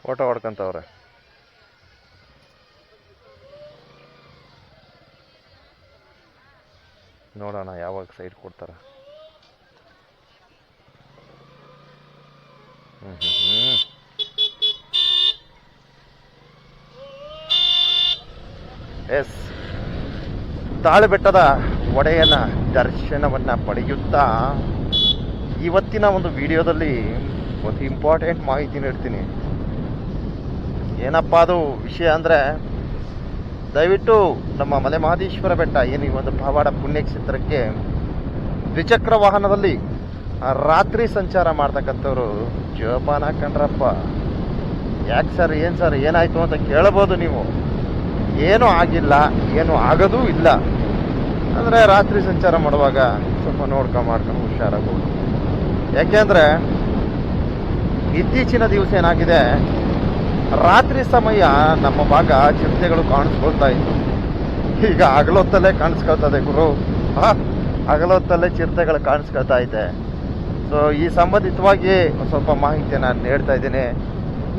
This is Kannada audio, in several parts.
ಫೋಟೋ ಹೊಡ್ಕೊಂತವ್ರೆ. ನೋಡೋಣ ಯಾವಾಗ ಸೈಡ್ ಕೊಡ್ತಾರ. ಎಸ್, ತಾಳಿಬೆಟ್ಟದ ಒಡೆಯನ ದರ್ಶನವನ್ನ ಪಡೆಯುತ್ತಾ ಇವತ್ತಿನ ಒಂದು ವಿಡಿಯೋದಲ್ಲಿ ಒಂದು ಇಂಪಾರ್ಟೆಂಟ್ ಮಾಹಿತಿ ನೀಡ್ತೀನಿ. ಏನಪ್ಪ ಅದು ವಿಷಯ ಅಂದರೆ, ದಯವಿಟ್ಟು ನಮ್ಮ ಮಲೆ ಮಹದೇಶ್ವರ ಬೆಟ್ಟ ಏನು ಈ ಒಂದು ಪವಾಡ ಪುಣ್ಯಕ್ಷೇತ್ರಕ್ಕೆ ದ್ವಿಚಕ್ರ ವಾಹನದಲ್ಲಿ ರಾತ್ರಿ ಸಂಚಾರ ಮಾಡ್ತಕ್ಕಂಥವ್ರು ಜೋಪಾನ ಕಂಡ್ರಪ್ಪ. ಯಾಕೆ ಸರ್, ಏನು ಸರ್ ಏನಾಯಿತು ಅಂತ ಕೇಳಬಹುದು ನೀವು. ಏನೂ ಆಗಿಲ್ಲ, ಏನೂ ಆಗೋದೂ ಇಲ್ಲ. ಅಂದರೆ ರಾತ್ರಿ ಸಂಚಾರ ಮಾಡುವಾಗ ಸ್ವಲ್ಪ ಮಾಡ್ಕೊಂಡು ಹುಷಾರಾಗ್ಬೋದು. ಯಾಕೆಂದರೆ ಇತ್ತೀಚಿನ ದಿವಸ ಏನಾಗಿದೆ, ರಾತ್ರಿ ಸಮಯ ನಮ್ಮ ಭಾಗ ಚಿರತೆಗಳು ಕಾಣಿಸ್ಕೊಳ್ತಾ ಇತ್ತು. ಈಗ ಹಗಲೊತ್ತಲ್ಲೇ ಕಾಣಿಸ್ಕೊಳ್ತದೆ ಗುರು, ಹಗಲೊತ್ತಲ್ಲೇ ಚಿರತೆಗಳು ಕಾಣಿಸ್ಕೊಳ್ತಾ ಇದೆ. ಸೊ ಈ ಸಂಬಂಧಿತವಾಗಿ ಸ್ವಲ್ಪ ಮಾಹಿತಿಯನ್ನು ನೀಡ್ತಾ ಇದ್ದೀನಿ.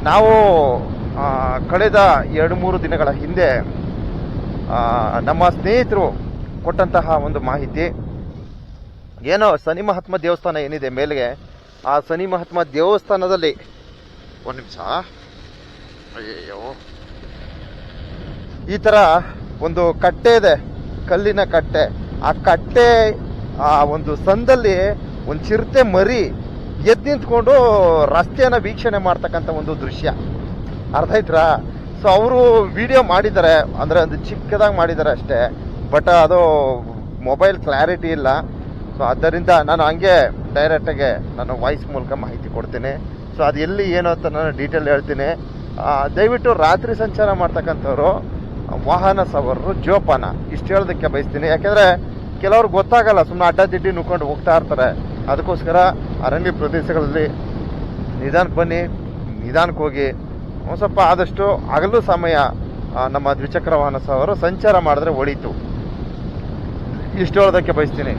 ನಾವು ಕಳೆದ 2-3 ದಿನಗಳ ಹಿಂದೆ ನಮ್ಮ ಸ್ನೇಹಿತರು ಕೊಟ್ಟಂತಹ ಒಂದು ಮಾಹಿತಿ, ಏನೋ ಶನಿ ಮಹಾತ್ಮ ದೇವಸ್ಥಾನ ಏನಿದೆ ಮೇಲೆಗೆ, ಆ ಶನಿ ಮಹಾತ್ಮ ದೇವಸ್ಥಾನದಲ್ಲಿ ಒಂದು ನಿಮಿಷ, ಅಯ್ಯೋ, ಈ ಥರ ಒಂದು ಕಟ್ಟೆ ಇದೆ, ಕಲ್ಲಿನ ಕಟ್ಟೆ. ಆ ಕಟ್ಟೆ ಆ ಒಂದು ಸಂದಲ್ಲಿ ಒಂದು ಚಿರತೆ ಮರಿ ಎದ್ದು ನಿಂತ್ಕೊಂಡು ರಸ್ತೆಯನ್ನು ವೀಕ್ಷಣೆ ಮಾಡ್ತಕ್ಕಂಥ ಒಂದು ದೃಶ್ಯ. ಅರ್ಥ ಆಯ್ತಾ? ಸೊ ಅವರು ವಿಡಿಯೋ ಮಾಡಿದ್ದಾರೆ, ಅಂದರೆ ಒಂದು ಚಿಕ್ಕದಾಗಿ ಮಾಡಿದ್ದಾರೆ ಅಷ್ಟೇ, ಬಟ್ ಅದು ಮೊಬೈಲ್ ಕ್ಲಾರಿಟಿ ಇಲ್ಲ. ಸೊ ಆದ್ದರಿಂದ ನಾನು ಹಂಗೆ ಡೈರೆಕ್ಟಾಗೆ ನಾನು ವಾಯ್ಸ್ ಮೂಲಕ ಮಾಹಿತಿ ಕೊಡ್ತೀನಿ. ಸೊ ಅದು ಎಲ್ಲಿ ಏನು ಅಂತ ನಾನು ಡೀಟೇಲ್ ಹೇಳ್ತೀನಿ. ದಯವಿಟ್ಟು ರಾತ್ರಿ ಸಂಚಾರ ಮಾಡ್ತಕ್ಕಂಥವ್ರು ವಾಹನ ಸವಾರರು ಜೋಪಾನ, ಇಷ್ಟು ಹೇಳೋದಕ್ಕೆ ಬಯಸ್ತೀನಿ. ಯಾಕೆಂದರೆ ಕೆಲವ್ರು ಗೊತ್ತಾಗಲ್ಲ, ಸುಮ್ಮನೆ ಅಡ್ಡದಿಡ್ಡಿ ನುಗ್ಕೊಂಡು ಹೋಗ್ತಾ ಇರ್ತಾರೆ. ಅದಕ್ಕೋಸ್ಕರ ಅರಣ್ಯ ಪ್ರದೇಶಗಳಲ್ಲಿ ನಿಧಾನಕ್ಕೆ ಬನ್ನಿ, ನಿಧಾನಕ್ಕೆ ಹೋಗಿ. ಒಂದು ಸ್ವಲ್ಪ ಆದಷ್ಟು ಹಗಲು ಸಮಯ ನಮ್ಮ ದ್ವಿಚಕ್ರ ವಾಹನ ಸವಾರರು ಸಂಚಾರ ಮಾಡಿದ್ರೆ ಒಳಿತು, ಇಷ್ಟು ಹೇಳೋದಕ್ಕೆ ಬಯಸ್ತೀನಿ.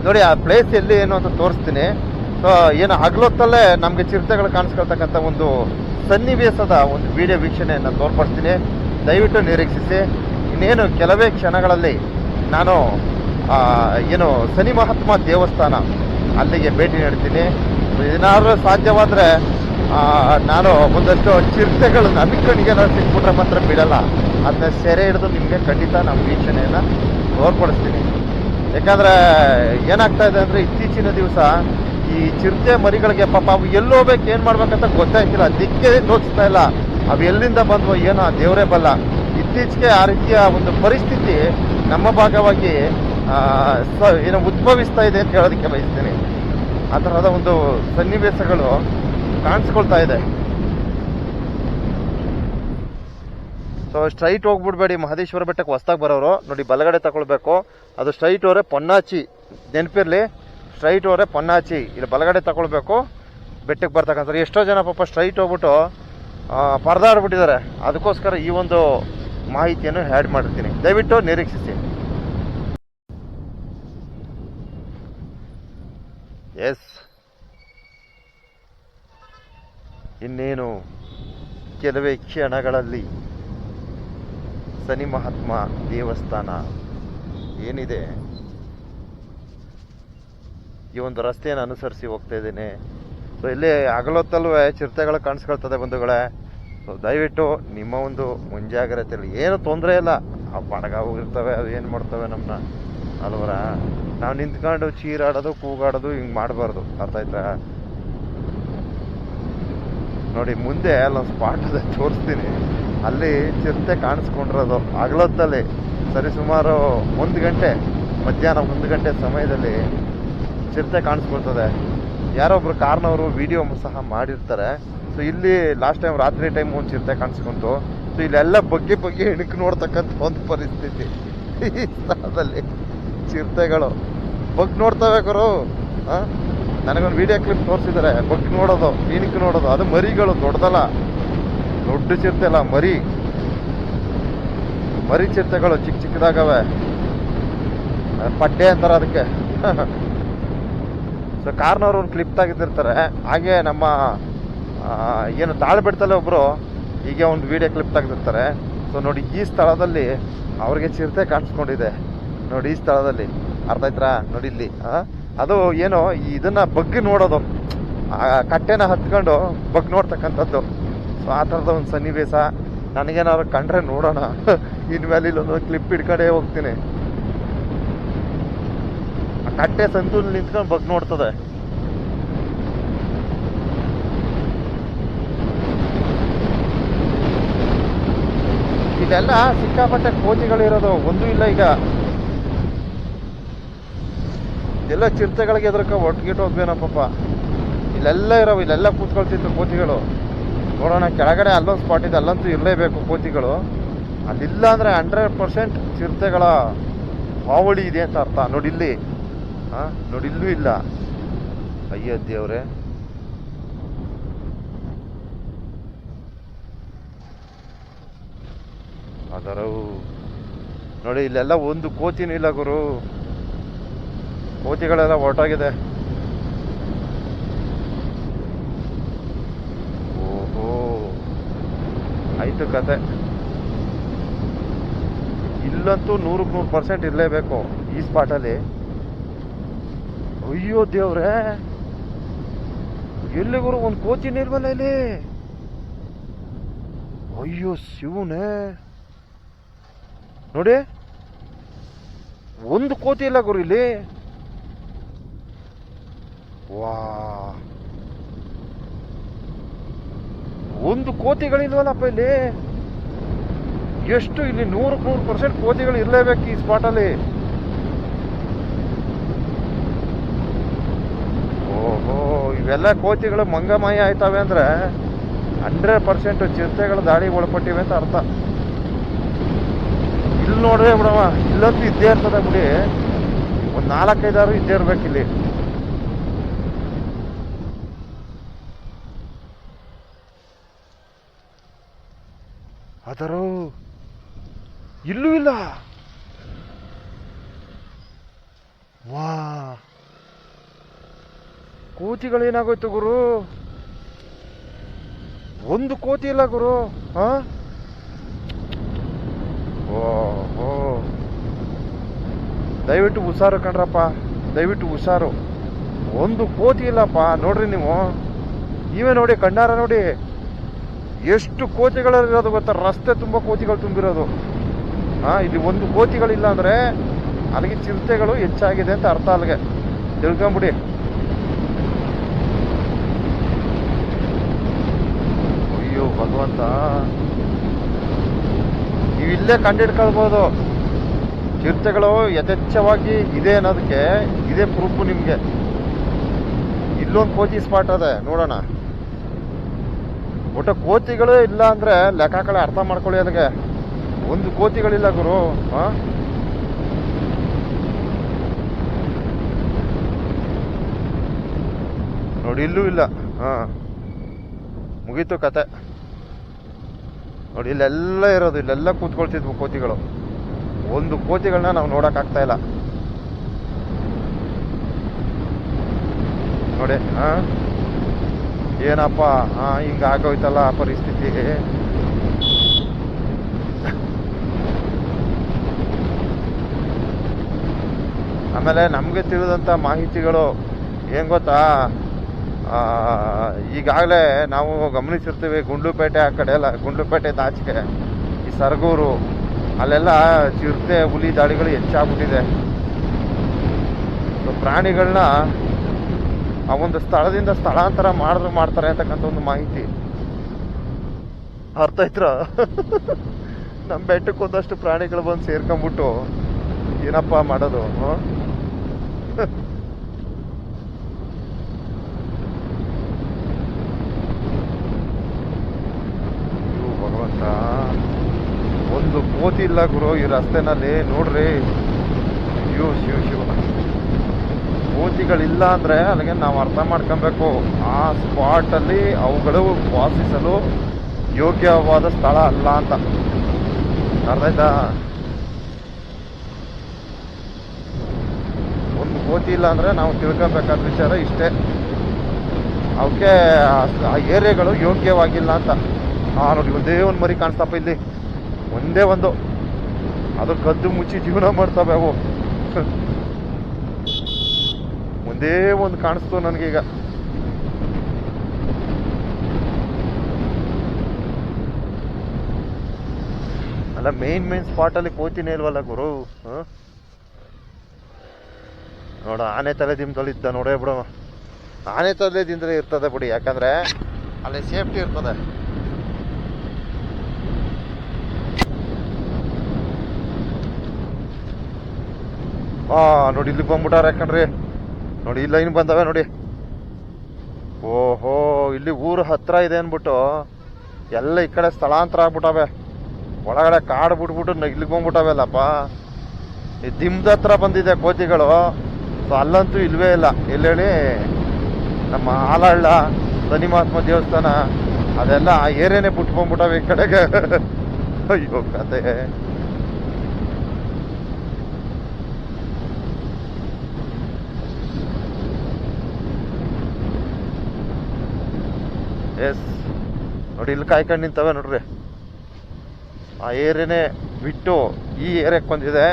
ನೋಡಿ, ಆ ಪ್ಲೇಸ್ ಎಲ್ಲಿ ಏನು ಅಂತ ತೋರಿಸ್ತೀನಿ. ಸೊ ಏನು ಹಗಲೊತ್ತಲ್ಲೇ ನಮಗೆ ಚಿರತೆಗಳು ಕಾಣಿಸ್ಕೊಳ್ತಕ್ಕಂಥ ಒಂದು ಸನ್ನಿವೇಶದ ಒಂದು ವಿಡಿಯೋ ವೀಕ್ಷಣೆಯನ್ನು ತೋರ್ಪಡಿಸ್ತೀನಿ. ದಯವಿಟ್ಟು ನಿರೀಕ್ಷಿಸಿ. ಇನ್ನೇನು ಕೆಲವೇ ಕ್ಷಣಗಳಲ್ಲಿ ನಾನು ಏನು ಶನಿ ಮಹಾತ್ಮ ದೇವಸ್ಥಾನ ಅಲ್ಲಿಗೆ ಭೇಟಿ ನೀಡ್ತೀನಿ. ಏನಾದರೂ ಸಾಧ್ಯವಾದರೆ ನಾನು ಒಂದಷ್ಟು ಚಿರತೆಗಳು ನನ್ನ ಕಣ್ಣಿಗೆ ಸಿಕ್ಬಿಟ್ರೆ ಮಾತ್ರ ಬಿಡಲ್ಲ, ಅದನ್ನ ಸೆರೆ ಹಿಡಿದು ನಿಮಗೆ ಖಂಡಿತ ನಾವು ವೀಕ್ಷಣೆಯನ್ನು ತೋರ್ಪಡಿಸ್ತೀನಿ. ಯಾಕಂದರೆ ಏನಾಗ್ತಾ ಇದೆ ಅಂದರೆ, ಇತ್ತೀಚಿನ ದಿವಸ ಈ ಚಿರತೆ ಮರಿಗಳಿಗೆ ಪಾಪ ಅವು ಎಲ್ಲೋಗ್ಬೇಕು, ಏನು ಮಾಡ್ಬೇಕಂತ ಗೊತ್ತಾಯ್ತಿಲ್ಲ, ದಿಕ್ಕೇ ತೋರಿಸ್ತಾ ಇಲ್ಲ. ಅವು ಎಲ್ಲಿಂದ ಬಂದ್ವು ಏನೋ ದೇವರೇ ಬಲ್ಲ. ಇತ್ತೀಚೆಗೆ ಆ ರೀತಿಯ ಒಂದು ಪರಿಸ್ಥಿತಿ ನಮ್ಮ ಭಾಗವಾಗಿ ಏನು ಉದ್ಭವಿಸ್ತಾ ಇದೆ ಅಂತ ಹೇಳೋದಕ್ಕೆ ಬಯಸ್ತೀನಿ. ಆ ಥರದ ಒಂದು ಸನ್ನಿವೇಶಗಳು ಕಾಣಿಸ್ಕೊಳ್ತಾ ಇದೆ. So straight ಹೋಗ್ಬಿಡ್ಬೇಡಿ. ಮಹದೇಶ್ವರ ಬೆಟ್ಟಕ್ಕೆ ಹೊಸ್ದಾಗಿ ಬರೋರು ನೋಡಿ, ಬಲಗಡೆ ತಗೊಳ್ಬೇಕು. ಅದು ಸ್ಟ್ರೈಟ್ ಹೋದ್ರೆ ಪೊನ್ನಾಚಿ, ನೆನಪಿರ್ಲಿ, ಸ್ಟ್ರೈಟ್ ಹೋದ್ರೆ ಪೊನ್ನಾಚಿ, ಇಲ್ಲಿ ಬಲಗಡೆ ತಗೊಳ್ಬೇಕು. ಬೆಟ್ಟಕ್ಕೆ ಬರ್ತಕ್ಕಂಥ ಎಷ್ಟೋ ಜನ ಪಾಪ ಸ್ಟ್ರೈಟ್ ಹೋಗ್ಬಿಟ್ಟು ಪರದಾಡ್ಬಿಟ್ಟಿದ್ದಾರೆ. ಅದಕ್ಕೋಸ್ಕರ ಈ ಒಂದು ಮಾಹಿತಿಯನ್ನು ಆ್ಯಡ್ ಮಾಡಿರ್ತೀನಿ, ದಯವಿಟ್ಟು ನಿರೀಕ್ಷಿಸಿ. ಎಸ್, ಇನ್ನೇನು ಕೆಲವೇ ಕ್ಷಣಗಳಲ್ಲಿ ಶನಿ ಮಹಾತ್ಮ ದೇವಸ್ಥಾನ ಏನಿದೆ, ಈ ಒಂದು ರಸ್ತೆಯನ್ನು ಅನುಸರಿಸಿ ಹೋಗ್ತಾ ಇದ್ದೀನಿ. ಸೊ ಇಲ್ಲಿ ಹಗಲೊತ್ತಲ್ಲೂ ಚಿರತೆಗಳು ಕಾಣಿಸ್ಕೊಳ್ತದೆ ಬಂಧುಗಳೇ. ಸೊ ದಯವಿಟ್ಟು ನಿಮ್ಮ ಒಂದು ಮುಂಜಾಗ್ರತೆಯಲ್ಲಿ, ಏನು ತೊಂದರೆ ಇಲ್ಲ, ಆ ಬಡಗ ಹೋಗಿರ್ತವೆ, ಅದು ಏನು ಮಾಡ್ತವೆ ನಮ್ಮನ್ನ ಅಲ್ವರ. ನಾವು ನಿಂತ್ಕೊಂಡು ಚೀರಾಡೋದು ಕೂಗಾಡೋದು ಹಿಂಗೆ ಮಾಡಬಾರ್ದು, ಅರ್ಥ ಆಯ್ತಾ? ನೋಡಿ, ಮುಂದೆ ಅಲ್ಲೊಂದು ಸ್ಪಾಟ್ ಇದೆ, ತೋರಿಸ್ತೀನಿ. ಅಲ್ಲಿ ಚಿರತೆ ಕಾಣಿಸ್ಕೊಂಡಿರೋದು ಹಗಲೊತ್ತಲ್ಲಿ, ಸರಿ ಸುಮಾರು 1 ಗಂಟೆ, ಮಧ್ಯಾಹ್ನ 1 ಗಂಟೆ ಸಮಯದಲ್ಲಿ ಚಿರತೆ ಕಾಣಿಸ್ಕೊಳ್ತದೆ. ಯಾರೊಬ್ರು ಕಾರ್ನವರು ವಿಡಿಯೋ ಸಹ ಮಾಡಿರ್ತಾರೆ. ಸೊ ಇಲ್ಲಿ ಲಾಸ್ಟ್ ಟೈಮ್ ರಾತ್ರಿ ಟೈಮ್ ಒಂದು ಚಿರತೆ ಕಾಣಿಸ್ಕೊಂತು. ಸೊ ಇಲ್ಲೆಲ್ಲ ಬಗ್ಗೆ ಇಣುಕು ನೋಡ್ತಕ್ಕಂಥ ಒಂದು ಪರಿಸ್ಥಿತಿ. ಈ ಸ್ಥಳದಲ್ಲಿ ಚಿರತೆಗಳು ನೋಡ್ತವೆ ಗುರು. ನನಗೊಂದು ವಿಡಿಯೋ ಕ್ಲಿಪ್ ತೋರಿಸಿದ್ದಾರೆ, ನೋಡೋದು, ಇಣುಕು ನೋಡೋದು. ಅದು ಮರಿಗಳು, ದೊಡ್ಡದಲ್ಲ, ದೊಡ್ಡ ಚಿರತೆ ಅಲ್ಲ, ಮರಿ ಚಿರತೆಗಳು ಚಿಕ್ಕದಾಗವೆ, ಪಡ್ಡೆ ಅಂತಾರೆ ಅದಕ್ಕೆ. ಸೊ ಕಾರ್ನವ್ರು ಒಂದು ಕ್ಲಿಪ್ ತೆಗೆದಿರ್ತಾರೆ. ಹಾಗೆ ನಮ್ಮ ಏನು ತಾಳ್ಬಿಡ್ತಲ್ಲ ಒಬ್ಬರು ಹೀಗೆ ಒಂದು ವಿಡಿಯೋ ಕ್ಲಿಪ್ ತೆಗೆದಿರ್ತಾರೆ. ಸೊ ನೋಡಿ ಈ ಸ್ಥಳದಲ್ಲಿ ಅವ್ರಿಗೆ ಚಿರತೆ ಕಾಣಿಸ್ಕೊಂಡಿದೆ ನೋಡಿ, ಈ ಸ್ಥಳದಲ್ಲಿ ಅರ್ಥ ಆಯ್ತಾ ನೋಡಿ ಇಲ್ಲಿ. ಅದು ಏನೋ ಇದನ್ನ ಬಗ್ಗಿ ನೋಡೋದು, ಕಟ್ಟೆನ ಹತ್ಕೊಂಡು ಬಗ್ಗಿ ನೋಡ್ತಕ್ಕಂಥದ್ದು. ಸೊ ಆ ಥರದ ಒಂದು ಸನ್ನಿವೇಶ ನನಗೇನಾದ್ರು ಕಂಡ್ರೆ ನೋಡೋಣ. ಇನ್ಮೇಲೆ ಇಲ್ಲೊಂದು ಕ್ಲಿಪ್ ಹಿಡ್ಕೊಂಡೇ ಹೋಗ್ತೀನಿ. ಆ ಕಟ್ಟೆ ಸಂತೂಲ್ ನಿಂತ್ಕೊಂಡು ಬಗ್ಗಿ ನೋಡ್ತದೆ. ಇದೆಲ್ಲ ಸಿಕ್ಕಾಪಟ್ಟೆ ಕೋತಿಗಳಿರೋದು, ಒಂದೂ ಇಲ್ಲ ಈಗ. ಎಲ್ಲ ಚಿರತೆಗಳಿಗೆ ಎದುರ್ಕ ಒಟ್ಟಿಗಿಟ್ಟು ಹೋಗ್ಬೇನಪ್ಪ. ಇಲ್ಲೆಲ್ಲ ಇರೋವು, ಇಲ್ಲೆಲ್ಲ ಕೂತ್ಕೊಳ್ತಿತ್ತು ಕೋತಿಗಳು. ನೋಡೋಣ ಕೆಳಗಡೆ ಅಲ್ಲೊಂದು ಸ್ಪಾಟ್ ಇದೆ, ಅಲ್ಲಂತೂ ಇರಲೇಬೇಕು ಕೋತಿಗಳು. ಅಲ್ಲಿಲ್ಲ ಅಂದರೆ 100% ಚಿರತೆಗಳ ಹಾವಳಿ ಇದೆ ಅಂತ ಅರ್ಥ. ನೋಡಿಲ್ಲಿ, ನೋಡಿಲ್ಲೂ ಇಲ್ಲ. ಅಯ್ಯೋ ದೇವ್ರೆ, ಅದರವು ನೋಡಿ ಇಲ್ಲೆಲ್ಲ ಒಂದು ಕೋತಿನೂ ಇಲ್ಲ ಗುರು. ಕೋತಿಗಳೆಲ್ಲ ಹೊರಟಾಗಿದೆ. ಓಹೋ, ಆಯ್ತು ಕತೆ. ಇಲ್ಲಂತೂ 100% ಇರಲೇಬೇಕು ಈ ಸ್ಪಾಟಲ್ಲಿ. ಅಯ್ಯೋ ದೇವ್ರೆ, ಎಲ್ಲಿ ಗುರು ಒಂದು ಕೋತಿನೇ ಇಲ್ವಲ್ಲ ಇಲ್ಲಿ. ಅಯ್ಯೋ ಶಿವನೇ, ನೋಡಿ ಒಂದು ಕೋತಿ ಇಲ್ಲ ಗುರು ಇಲ್ಲಿ. ವಾ, ಒಂದು ಕೋತಿಗಳಿಲ್ವಲ್ಲಪ್ಪ ಇಲ್ಲಿ. ಎಷ್ಟು ಇಲ್ಲಿ 100% ಕೋತಿಗಳು ಇರಲೇಬೇಕು ಈ ಸ್ಪಾಟಲ್ಲಿ. ಓಹೋ, ಇವೆಲ್ಲ ಕೋತಿಗಳು ಮಂಗಮಯ ಆಯ್ತವೆ ಅಂದ್ರೆ 100% ಚಿರತೆಗಳು ದಾಳಿ ಒಳಪಟ್ಟಿವೆ ಅಂತ ಅರ್ಥ. ಇಲ್ಲಿ ನೋಡ್ರೆ ಬಿಡವ, ಇಲ್ಲಂತೂ ಇದ್ದೇ ಇರ್ತದೆ ಬಿಡಿ. ಒಂದು 4-5 ಇದ್ದೇ ಇರ್ಬೇಕಿಲ್ಲಿ. ಅದರ ಇಲ್ಲೂ ಇಲ್ಲ. ವಾ, ಕೋತಿಗಳೇನಾಗೋಯ್ತು ಗುರು, ಒಂದು ಕೋತಿ ಇಲ್ಲ ಗುರು. ಓಹೋ, ದಯವಿಟ್ಟು ಹುಷಾರು ಕಣ್ರಪ್ಪ, ದಯವಿಟ್ಟು ಹುಷಾರು. ಒಂದು ಕೋತಿ ಇಲ್ಲಪ್ಪ. ನೋಡ್ರಿ ನೀವೇ ನೋಡಿ, ಕಣ್ಣಾರ ನೋಡಿ ಎಷ್ಟು ಕೋತಿಗಳಿರೋದು ಗೊತ್ತಾ. ರಸ್ತೆ ತುಂಬ ಕೋತಿಗಳು ತುಂಬಿರೋದು. ಇಲ್ಲಿ ಒಂದು ಕೋತಿಗಳಿಲ್ಲ ಅಂದ್ರೆ ಅಲ್ಲಿಗೆ ಚಿರತೆಗಳು ಹೆಚ್ಚಾಗಿದೆ ಅಂತ ಅರ್ಥ. ಅಲ್ಲಿಗೆ ತಿಳ್ಕೊಂಬಿಡಿ. ಅಯ್ಯೋ ಭಗವಂತ, ನೀವು ಇಲ್ಲೇ ಕಂಡಿಡ್ಕೊಳ್ಬೋದು ಚಿರತೆಗಳು ಯಥೇಚ್ಛವಾಗಿ ಇದೆ ಅನ್ನೋದಕ್ಕೆ ಇದೇ ಪ್ರೂಫ್ ನಿಮ್ಗೆ. ಇಲ್ಲೊಂದು ಕೋತಿ ಸ್ಪಾಟ್ ಅದೇ, ನೋಡೋಣ. ಒಟ್ಟು ಕೋತಿಗಳು ಇಲ್ಲ ಅಂದ್ರೆ ಲೆಕ್ಕಾಕಳೆ ಅರ್ಥ ಮಾಡ್ಕೊಳ್ಳಿ. ಅಲ್ಲಿಗೆ ಒಂದು ಕೋತಿಗಳಿಲ್ಲ ಗುರು. ನೋಡಿ ಇಲ್ಲೂ ಇಲ್ಲ. ಮುಗೀತು ಕತೆ. ನೋಡಿ ಇಲ್ಲೆಲ್ಲ ಇರೋದು, ಇಲ್ಲೆಲ್ಲ ಕೂತ್ಕೊಳ್ತಿದ್ವು ಕೋತಿಗಳು. ಒಂದು ಕೋತಿಗಳನ್ನ ನಾವು ನೋಡಕ್ ಆಗ್ತಾ ಇಲ್ಲ ನೋಡಿ. ಏನಪ್ಪ ಹಿಂಗ ಆಗೋಯ್ತಲ್ಲ ಪರಿಸ್ಥಿತಿ. ಆಮೇಲೆ ನಮ್ಗೆ ತಿಳಿದಂತ ಮಾಹಿತಿಗಳು ಏನ್ ಗೊತ್ತಾ, ಈಗಾಗಲೇ ನಾವು ಗಮನಿಸಿರ್ತೀವಿ ಗುಂಡ್ಲುಪೇಟೆ ಆ ಕಡೆ ಎಲ್ಲ, ಗುಂಡ್ಲುಪೇಟೆ ಆಚೆಗೆ ಈ ಸರಗೂರು ಅಲ್ಲೆಲ್ಲ ಚಿರತೆ ಹುಲಿ ದಾಳಿಗಳು ಹೆಚ್ಚಾಗ್ಬಿಟ್ಟಿದೆ. ಸೊ ಪ್ರಾಣಿಗಳನ್ನ ಆ ಒಂದು ಸ್ಥಳದಿಂದ ಸ್ಥಳಾಂತರ ಮಾಡ್ತಾರೆ ಅಂತಕ್ಕಂಥ ಒಂದು ಮಾಹಿತಿ. ಅರ್ಥ ಆಯ್ತ್ರ? ನಮ್ಮ ಬೆಟ್ಟಕ್ಕೆ ಒಂದಷ್ಟು ಪ್ರಾಣಿಗಳು ಬಂದು ಸೇರ್ಕೊಂಡ್ಬಿಟ್ಟು ಏನಪ್ಪ ಮಾಡೋದು. ಭಗವಂತ, ಒಂದು ಕೋತಿ ಇಲ್ಲ ಗುರು ಈ ರಸ್ತೆನಲ್ಲಿ. ನೋಡ್ರಿ, ಅಯ್ಯೋ ಶಿವ ಶಿವ. ಕೋತಿಗಳಿಲ್ಲ ಅಂದ್ರೆ ಅಲ್ಲಿಗೆ ನಾವು ಅರ್ಥ ಮಾಡ್ಕೊಬೇಕು, ಆ ಸ್ಪಾಟ್ ಅಲ್ಲಿ ಅವುಗಳು ವಾಸಿಸಲು ಯೋಗ್ಯವಾದ ಸ್ಥಳ ಅಲ್ಲ ಅಂತ. ಅರ್ಥ ಆಯ್ತಾ? ಒಂದು ಕೋತಿ ಇಲ್ಲ ಅಂದ್ರೆ ನಾವು ತಿಳ್ಕೊಬೇಕಾದ ವಿಚಾರ ಇಷ್ಟೇ. ಅವಕ್ಕೆ ಆ ಏರಿಯಾಗಳು ಯೋಗ್ಯವಾಗಿಲ್ಲ ಅಂತ. ನೋಡಿ ಒಂದೇ ಒಂದು ಮರಿ ಕಾಣಿಸ್ತಪ್ಪ ಇಲ್ಲಿ, ಒಂದೇ ಒಂದು, ಅದು ಕದ್ದು ಮುಚ್ಚಿ ಜೀವನ ಮಾಡ್ತವೆ ಅವು. ಒಂದೇ ಒಂದು ಕಾಣಿಸ್ತು ನನಗೀಗ. ಅಲ್ಲ ಮೇನ್ ಸ್ಪಾಟಲ್ಲಿ ಕೋತಿನೇ ಇಲ್ವಲ್ಲ ಗುರು. ನೋಡ ಆನೆ ತಲೆ ದಿಂಬದಲ್ಲಿ ಇದ್ದ ನೋಡೇ ಬಿಡು. ಆನೆ ತಲೆ ದಿಂದ್ರೆ ಇರ್ತದೆ ಬಿಡಿ, ಯಾಕಂದ್ರೆ ಅಲ್ಲಿ ಸೇಫ್ಟಿ ಇರ್ತದೆ. ನೋಡಿ ಇಲ್ಲಿ ಬಂದ್ಬಿಟ್ಟಾರ, ಯಾಕಂಡ್ರಿ ನೋಡಿ ಈ ಲೈನ್ ಬಂದವೆ ನೋಡಿ. ಓಹೋ, ಇಲ್ಲಿ ಊರು ಹತ್ರ ಇದೆ ಅನ್ಬಿಟ್ಟು ಎಲ್ಲ ಈ ಕಡೆ ಸ್ಥಳಾಂತರ ಆಗ್ಬಿಟ್ಟವೆ. ಒಳಗಡೆ ಕಾಡು ಬಿಟ್ಬಿಟ್ಟು ಇಲ್ಲಿಗೆ ಬಂದ್ಬಿಟ್ಟವೆಲ್ಲಪ್ಪ. ಈ ದಿಂಬದ ಹತ್ರ ಬಂದಿದೆ ಕೋತಿಗಳು. ಸೊ ಅಲ್ಲಂತೂ ಇಲ್ವೇ ಇಲ್ಲ. ಎಲ್ಲೇಳಿ ನಮ್ಮ ಆಲಹಳ್ಳ ಶನಿ ಮಹಾತ್ಮ ದೇವಸ್ಥಾನ ಅದೆಲ್ಲ ಆ ಏರಿಯಾನೇ ಬಿಟ್ಕೊಂಡ್ಬಿಟ್ಟವೆ ಈ ಕಡೆಗೆ. ಅಯ್ಯೋ ಕತೆ. ಎಸ್ ನೋಡಿ, ಇಲ್ಲಿ ಕಾಯ್ಕೊಂಡು ನಿಂತವೆ ನೋಡ್ರಿ. ಆ ಏರಿಯಾನೇ ಬಿಟ್ಟು ಈ ಏರಿಯಾಕ್ಕೆ ಬಂದಿದೆ.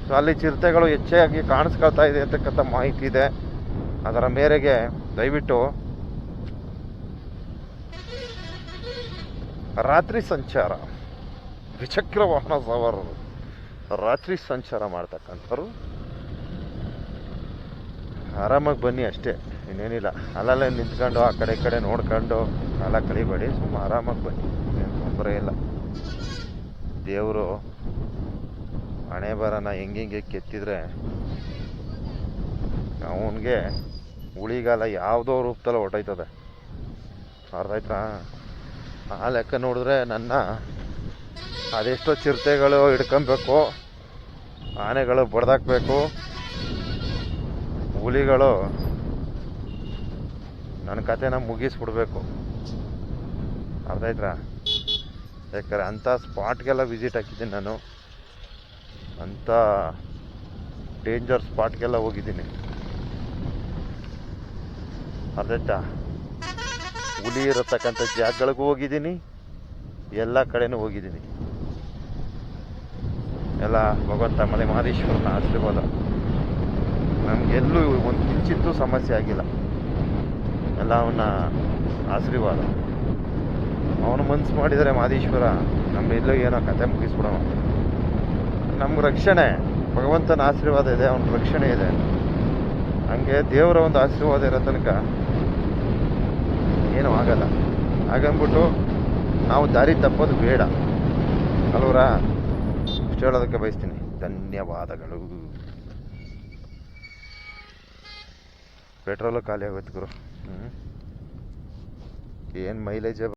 ಸೊ ಅಲ್ಲಿ ಚಿರತೆಗಳು ಹೆಚ್ಚಾಗಿ ಕಾಣಿಸ್ಕೊಳ್ತಾ ಇದೆ ಅಂತಕ್ಕಂಥ ಮಾಹಿತಿ ಇದೆ. ಅದರ ಮೇರೆಗೆ ದಯವಿಟ್ಟು ರಾತ್ರಿ ಸಂಚಾರ, ದ್ವಿಚಕ್ರ ವಾಹನ ಸವಾರರು, ರಾತ್ರಿ ಸಂಚಾರ ಮಾಡ್ತಕ್ಕಂಥವ್ರು ಆರಾಮಾಗಿ ಬನ್ನಿ ಅಷ್ಟೇ, ಇನ್ನೇನಿಲ್ಲ. ಅಲ್ಲಲ್ಲೇ ನಿಂತ್ಕೊಂಡು ಆ ಕಡೆ ಈ ಕಡೆ ನೋಡ್ಕೊಂಡು ಕಾಲ ಕಳಿಬೇಡಿ, ಸುಮ್ಮ ಆರಾಮಾಗಿ ಬನ್ನಿ, ಏನು ತೊಂದರೆ ಇಲ್ಲ. ದೇವರು ಹಣೆ ಬರನ ಹೆಂಗೆ ಕೆತ್ತಿದ್ರೆ ಅವನಿಗೆ ಉಳಿಗಾಲ ಯಾವುದೋ ರೂಪದಲ್ಲಿ ಹೊಟ್ಟೋಯ್ತದೆ. ಅರ್ಥ ಆಯ್ತಾ? ಆ ಲೆಕ್ಕ ನೋಡಿದ್ರೆ ನನ್ನ ಅದೆಷ್ಟೋ ಚಿರತೆಗಳು ಹಿಡ್ಕೊಬೇಕು, ಆನೆಗಳು ಬಡ್ದಾಕ್ಬೇಕು, ಹುಲಿಗಳು ನನ್ನ ಕತೆನ ಮುಗಿಸ್ಬಿಡ್ಬೇಕು. ಅರ್ಥ ಆಯ್ತಾ? ಯಾಕಂದ್ರೆ ಅಂಥ ಸ್ಪಾಟ್ಗೆಲ್ಲ ವಿಸಿಟ್ ಹಾಕಿದ್ದೀನಿ ನಾನು, ಅಂಥ ಡೇಂಜರ್ ಸ್ಪಾಟ್ಗೆಲ್ಲ ಹೋಗಿದ್ದೀನಿ. ಅರ್ಥ ಆಯ್ತಾ? ಹುಲಿ ಇರತಕ್ಕಂಥ ಜಾಗಗಳಿಗೂ ಹೋಗಿದ್ದೀನಿ, ಎಲ್ಲ ಕಡೆನೂ ಹೋಗಿದ್ದೀನಿ. ಎಲ್ಲ ಭಗವಂತ ಮಲೆ ಮಹದೇಶ್ವರನ ಆಶೀರ್ವಾದ, ನಮಗೆಲ್ಲೂ ಒಂದು ಕಿಂಚಿತ್ತೂ ಸಮಸ್ಯೆ ಆಗಿಲ್ಲ. ಎಲ್ಲ ಅವನ ಆಶೀರ್ವಾದ. ಅವನು ಮನ್ಸು ಮಾಡಿದರೆ ಮಹದೇಶ್ವರ ನಮ್ಮೆಲ್ಲೋ ಏನೋ ಕತೆ ಮುಗಿಸ್ಬಿಡೋಣ. ನಮ್ಗೆ ರಕ್ಷಣೆ, ಭಗವಂತನ ಆಶೀರ್ವಾದ ಇದೆ, ಅವನ ರಕ್ಷಣೆ ಇದೆ. ಹಂಗೆ ದೇವರ ಒಂದು ಆಶೀರ್ವಾದ ಇರೋ ತನಕ ಏನೂ ಆಗಲ್ಲ. ಹಾಗಂದ್ಬಿಟ್ಟು ನಾವು ದಾರಿ ತಪ್ಪೋದು ಬೇಡ ಅಲ್ವರಾ? ಇಷ್ಟು ಹೇಳೋದಕ್ಕೆ ಬಯಸ್ತೀನಿ. ಧನ್ಯವಾದಗಳು. ಪೆಟ್ರೋಲು ಖಾಲಿ ಆಗೋಯ್ತು ಗುರು. ಏನು ಮೈಲೇಜ್